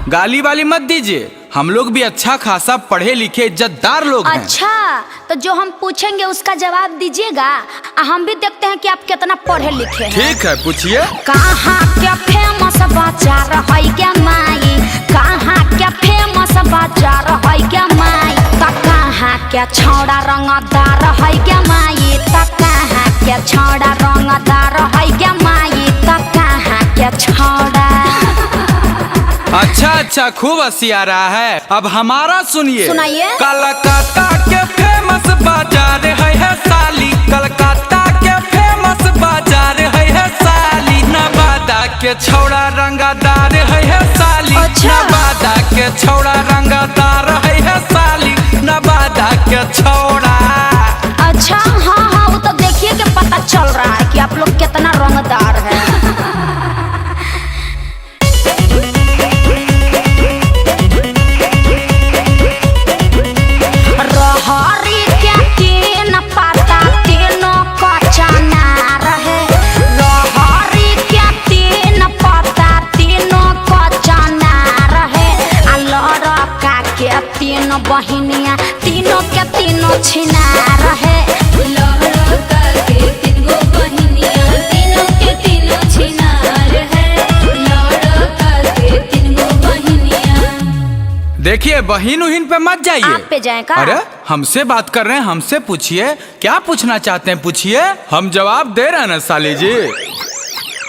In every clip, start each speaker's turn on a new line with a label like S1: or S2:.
S1: गाली वाली मत दीजिए, हम लोग भी अच्छा खासा पढ़े लिखे इज्जतदार लोग हैं।
S2: अच्छा, तो जो हम पूछेंगे उसका जवाब दीजिएगा, हम भी देखते हैं कि आप कितना पढ़े लिखे हैं।
S1: ठीक है, पूछिए।
S2: कहाँ क्या फेमस बाजार है क्या माई, कहाँ क्या फेमस बाजार है क्या माई, तो कहाँ क्या छौड़ा रंगदार है क्या माई, तो कहाँ क्या छौड़ा रंगदार है क्या माई, तो कहाँ क्या छौड़ा।
S1: अच्छा, खूब हंसी आ रहा है। अब हमारा सुनिए।
S2: सुनाइए।
S1: कलकत्ता के फेमस बाजार है साली, कलकत्ता के फेमस बाजार है साली, नवादा के छौड़ा रंगदार है साली।
S2: अच्छा।
S1: नवादा के छौड़ा रंगदार है साली, नवादा के छौड़ा।
S2: अच्छा, हाँ, वो तो देखिए कि पता चल रहा है कि आप लोग कितना रंगदार है। बहिनिया तीनों के तीनों छिना रहे,
S3: के तीनों बहिनिया तीनों के तीनों छिना रहे, के तीनों बहिनिया।
S1: देखिए, बहिन उहिन पे मत जाइए।
S2: आप पे जाए का?
S1: अरे हमसे बात कर रहे हैं, हमसे पूछिए, क्या पूछना चाहते हैं पूछिए, हम जवाब दे रहे हैं ना साली जी।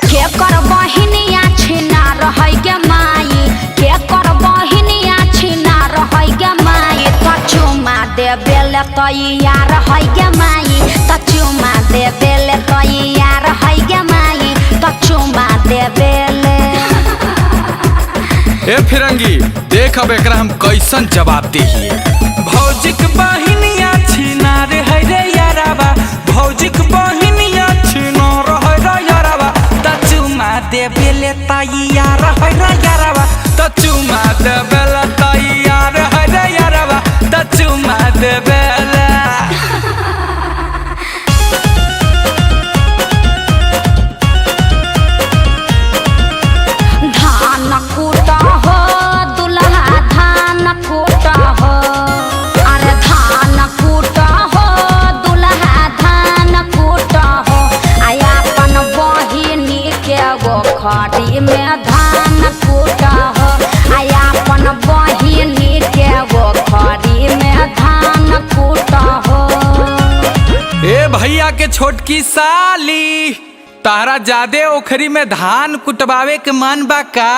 S2: के कर बहिनिया छिना रहे गे माई, के कर बहिनिया छिना रहे गे माई, तो चुमा दे बेले तो यार है गे माई, तो चुमा दे बेले तो यार है गे माई, तो चुमा दे बेले।
S1: ए फिरंगी, देख अब एकरा हम कैसन जवाब दिए। भौजिक बहिनिया छिना रे है रे याराबा, भौजिक बहिनिया छिना रहे रे याराबा, त चुमा दे बेले तैयार है रे याराबा, त चुमा दे बेले तैयार है रे याराबा, त चुमा दे बेले।
S2: धान कूटा हो दुल्हा धान कूटा हो, अरे धान कूटा हो दुल्हा धान कूटा हो, आया अपन बहिनी के वो खड़ी में धान कूटा हो, आया अपन बहिनी के वो खड़ी में धान कूटा हो।
S1: ए भैया के छोटकी साली, तारा जादे ओखरी में धान कुटवावे के मन बा का?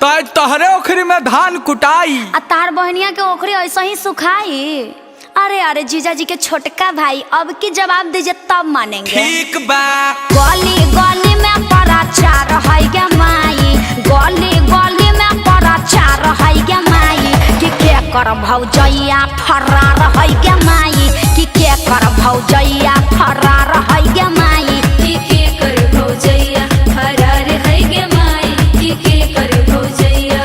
S1: तो तोहरे ओखरी में धान कुटाई।
S2: आ तार बहनिया के ओखरी ऐसा ही सुखाई। अरे जीजा जी के छोटका भाई, अब की जवाब दीजिए तब मानेंगे।
S1: ठीक बा।
S2: गली गली में पराचार है गे माई, गली गली में पराचार है गे माई, कि के कर भौजैया फरार है गे माई, कि के कर भौजैया फरार है गे माई,
S3: के कर भौजैया फरार है गे माई, के कर भौजैया।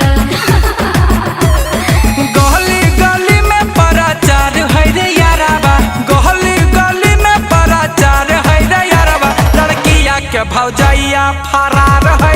S1: गली गली में पराचार है रे याराबा, गली गली में पराचार है रे याराबा, लड़किया के भौजैया फरार है